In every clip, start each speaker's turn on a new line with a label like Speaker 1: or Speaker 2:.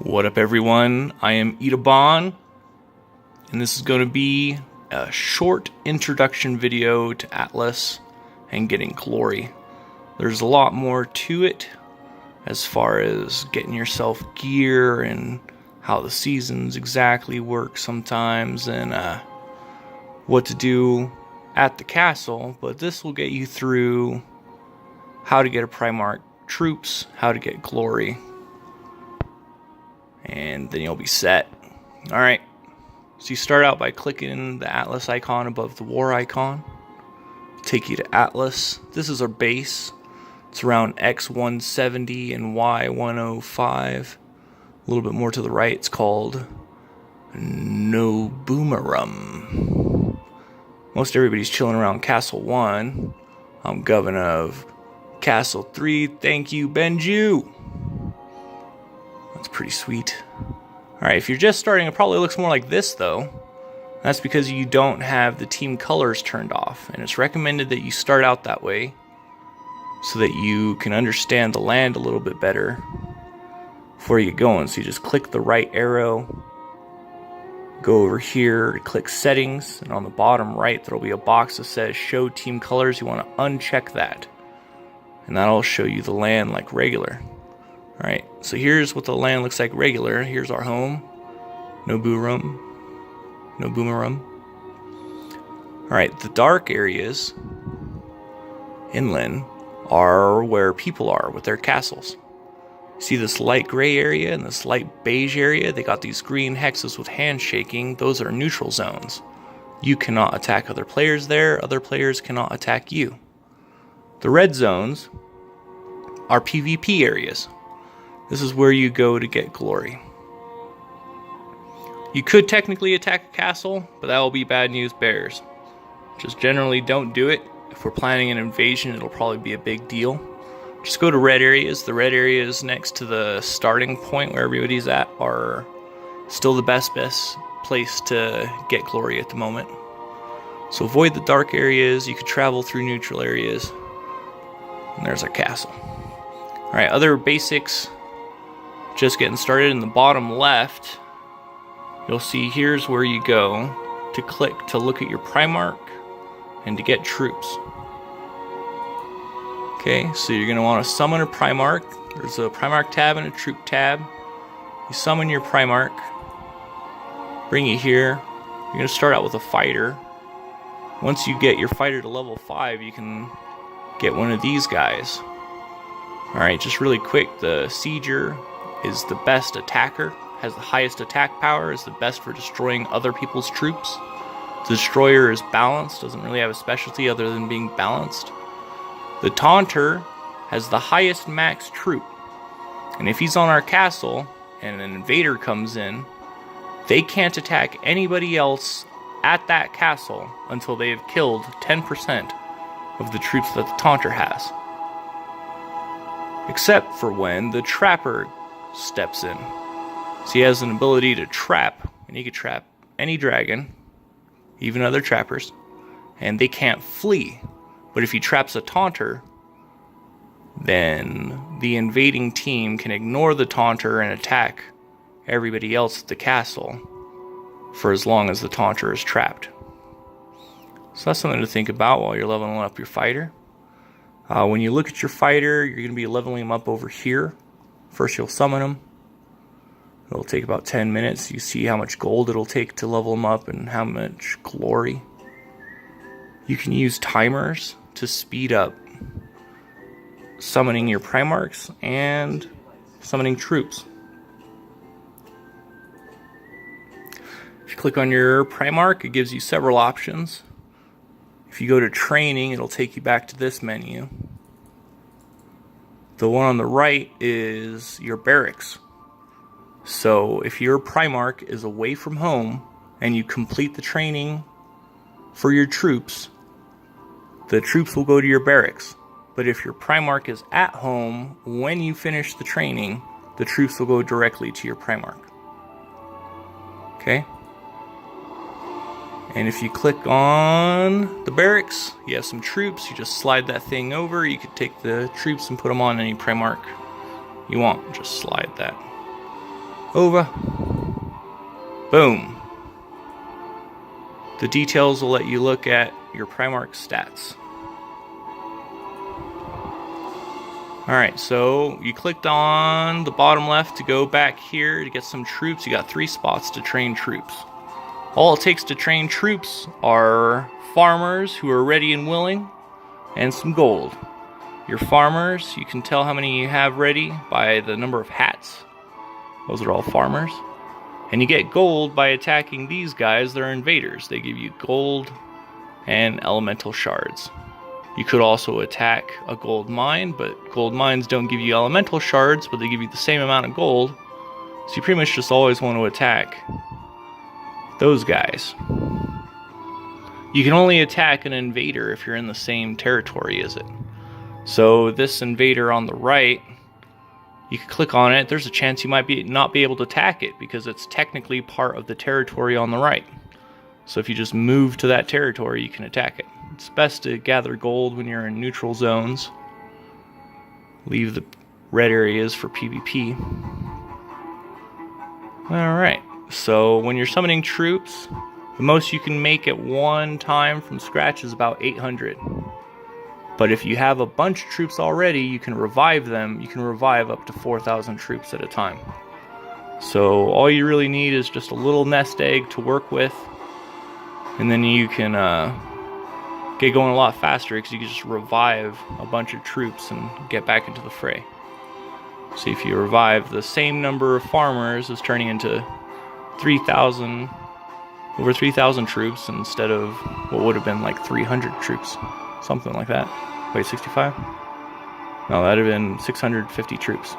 Speaker 1: What up, everyone? I am Itabon, and this is going to be a short introduction video to Atlas and getting glory. There's a lot more to it as far as getting yourself gear and how the seasons exactly work sometimes and what to do at the castle, but this will get you through how to get a Primarch troops, how to get glory, and then you'll be set. Alright, so you start out by clicking the Atlas icon above the war icon. It'll take you to Atlas. This is our base. It's around X170 and Y105. A little bit more to the right, it's called No Boomerum. Most everybody's chilling around Castle 1. I'm governor of Castle 3. Thank you, Benju. That's pretty sweet. Alright, if you're just starting, it probably looks more like this, though. That's because you don't have the team colors turned off, and it's recommended that you start out that way so that you can understand the land a little bit better before you get going. So you just click the right arrow, go over here, click settings, and on the bottom right there'll be a box that says show team colors. You want to uncheck that, and that'll show you the land like regular. Alright, so here's what the land looks like regular. Here's our home. No Boomerum. No Boomerum. Alright, the dark areas inland are where people are with their castles. See this light gray area and this light beige area? They got these green hexes with handshaking. Those are neutral zones. You cannot attack other players there. Other players cannot attack you. The red zones are PvP areas. This is where you go to get glory. You could technically attack a castle, but that will be bad news bears. Just generally don't do it. If we're planning an invasion, it'll probably be a big deal. Just go to red areas. The red areas next to the starting point where everybody's at are still the best place to get glory at the moment. So avoid the dark areas. You could travel through neutral areas. And there's our castle. Alright, other basics. Just getting started. In the bottom left, you'll see here's where you go to click to look at your Primarch and to get troops. Okay, so you're going to want to summon a Primarch. There's a Primarch tab and a troop tab. You summon your Primarch, bring you here. You're going to start out with a fighter. Once you get your fighter to level 5, you can get one of these guys. Alright, just really quick, the Sieger is the best attacker, has the highest attack power, is the best for destroying other people's troops. The Destroyer is balanced, doesn't really have a specialty other than being balanced. The Taunter has the highest max troop, and if he's on our castle and an invader comes in, they can't attack anybody else at that castle until they have killed 10% of the troops that the Taunter has. Except for when the Trapper steps in. So he has an ability to trap, and he can trap any dragon, even other trappers, and they can't flee. But if he traps a Taunter, then the invading team can ignore the Taunter and attack everybody else at the castle for as long as the Taunter is trapped. So that's something to think about while you're leveling up your fighter. When you look at your fighter, you're going to be leveling him up over here. First you'll summon him. It'll take about 10 minutes. You see how much gold it'll take to level him up and how much glory. You can use timers to speed up summoning your Primarchs and summoning troops. If you click on your Primarch, it gives you several options. If you go to training, it'll take you back to this menu. The one on the right is your barracks. So if your Primarch is away from home and you complete the training for your troops, the troops will go to your barracks. But if your Primarch is at home when you finish the training, the troops will go directly to your Primarch. Okay? And if you click on the barracks, you have some troops. You just slide that thing over. You could take the troops and put them on any Primarch you want. Just slide that. Over. Boom. The details will let you look at your Primarch stats. Alright, so you clicked on the bottom left to go back here to get some troops. You got 3 spots to train troops. All it takes to train troops are farmers who are ready and willing, and some gold. Your farmers, you can tell how many you have ready by the number of hats. Those are all farmers. And you get gold by attacking these guys. They're invaders. They give you gold and elemental shards. You could also attack a gold mine, but gold mines don't give you elemental shards, but they give you the same amount of gold. So you pretty much just always want to attack those guys. You can only attack an invader if you're in the same territory as it. So this invader on the right, you can click on it. There's a chance you might not be able to attack it because it's technically part of the territory on the right. So if you just move to that territory, you can attack it. It's best to gather gold when you're in neutral zones. Leave the red areas for PvP. Alright, so when you're summoning troops, the most you can make at one time from scratch is about 800. But if you have a bunch of troops already, you can revive them. You can revive up to 4,000 troops at a time. So all you really need is just a little nest egg to work with. And then you can get going a lot faster because you can just revive a bunch of troops and get back into the fray. See, if you revive the same number of farmers is turning into 3,000, over 3,000 troops instead of what would have been like 300 troops. Something like that. Wait, 65? No, that would have been 650 troops.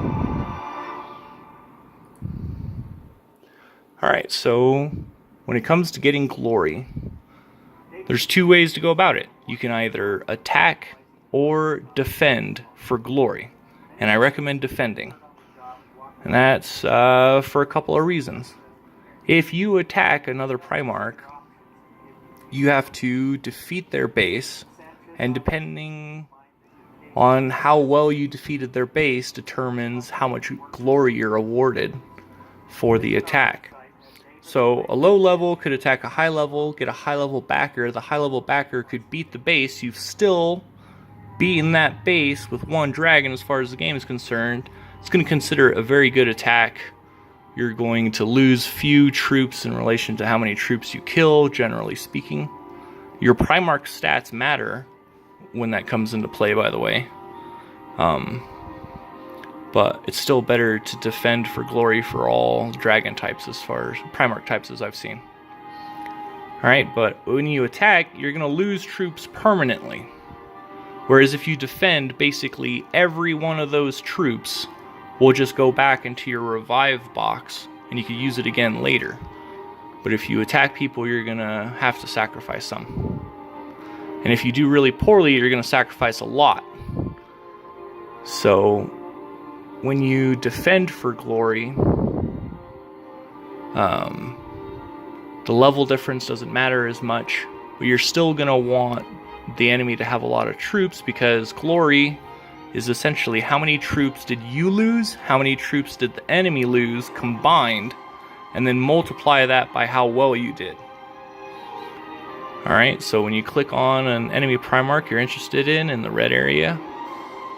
Speaker 1: Alright, so when it comes to getting glory, there's 2 ways to go about it. You can either attack or defend for glory. And I recommend defending. And that's for a couple of reasons. If you attack another Primarch, you have to defeat their base. And depending on how well you defeated their base determines how much glory you're awarded for the attack. So a low level could attack a high level, get a high level backer. The high level backer could beat the base. You've still beaten that base with 1 dragon as far as the game is concerned. It's going to consider it a very good attack. You're going to lose few troops in relation to how many troops you kill, generally speaking. Your Primarch stats matter when that comes into play, by the way. But it's still better to defend for glory for all dragon types as far as Primarch types as I've seen. Alright, but when you attack, you're going to lose troops permanently. Whereas if you defend, basically every one of those troops will just go back into your revive box, and you can use it again later. But if you attack people, you're going to have to sacrifice some. And if you do really poorly, you're going to sacrifice a lot. So when you defend for glory, the level difference doesn't matter as much, but you're still going to want the enemy to have a lot of troops, because glory is essentially how many troops did you lose, how many troops did the enemy lose combined, and then multiply that by how well you did. Alright, so when you click on an enemy Primarch you're interested in the red area,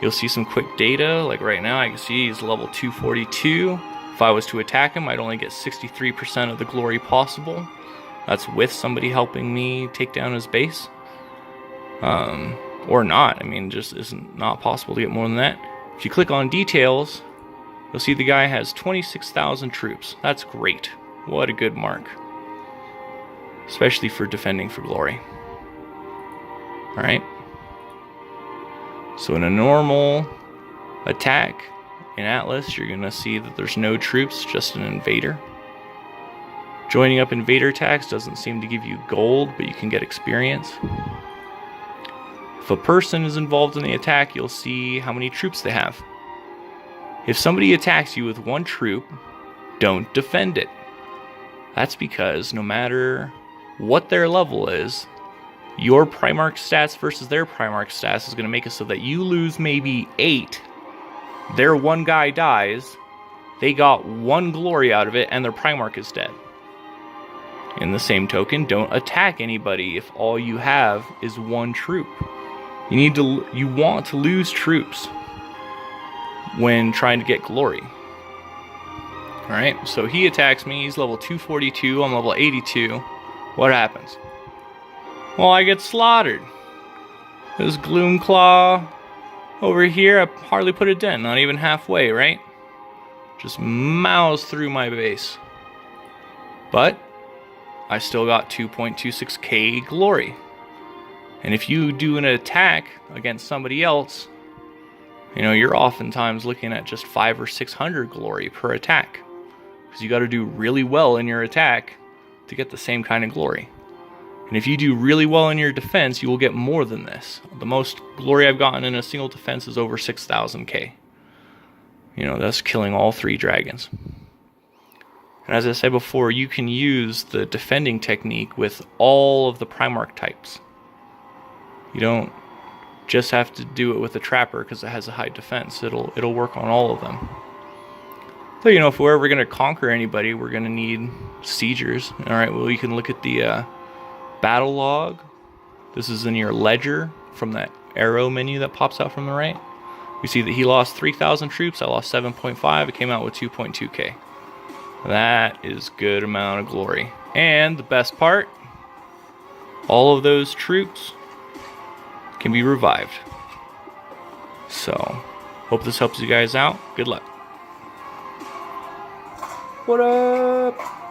Speaker 1: you'll see some quick data. Like right now I can see he's level 242. If I was to attack him, I'd only get 63% of the glory possible. That's with somebody helping me take down his base. Or not. I mean, just isn't not possible to get more than that. If you click on details, you'll see the guy has 26,000 troops. That's great. What a good mark. Especially for defending for glory. Alright. So in a normal attack in Atlas, you're going to see that there's no troops, just an invader. Joining up invader attacks doesn't seem to give you gold, but you can get experience. If a person is involved in the attack, you'll see how many troops they have. If somebody attacks you with 1 troop, don't defend it. That's because no matter what their level is, your Primarch stats versus their Primarch stats is going to make it so that you lose maybe 8, their 1 guy dies, They got 1 glory out of it, and their Primarch is dead. In the same token, don't attack anybody if all you have is 1 troop. You want to lose troops when trying to get glory. Alright, so he attacks me. He's level 242. I'm level 82. What happens? Well, I get slaughtered. This Gloomclaw over here, I hardly put a dent. Not even halfway, right? Just mows through my base. But I still got 2.26k glory. And if you do an attack against somebody else, you're oftentimes looking at just 500 or 600 glory per attack. Because you got to do really well in your attack to get the same kind of glory. And if you do really well in your defense, you will get more than this. The most glory I've gotten in a single defense is over 6,000k. That's killing all 3 dragons. And as I said before, you can use the defending technique with all of the Primarch types. You don't just have to do it with a trapper because it has a high defense. It'll work on all of them. So if we're ever going to conquer anybody, we're going to need siegers. Alright, well, you can look at the battle log. This is in your ledger from that arrow menu that pops out from the right. We see that he lost 3,000 troops. I lost 7.5. It came out with 2.2k. That is good amount of glory. And the best part, all of those troops can be revived. So, hope this helps you guys out. Good luck. What up?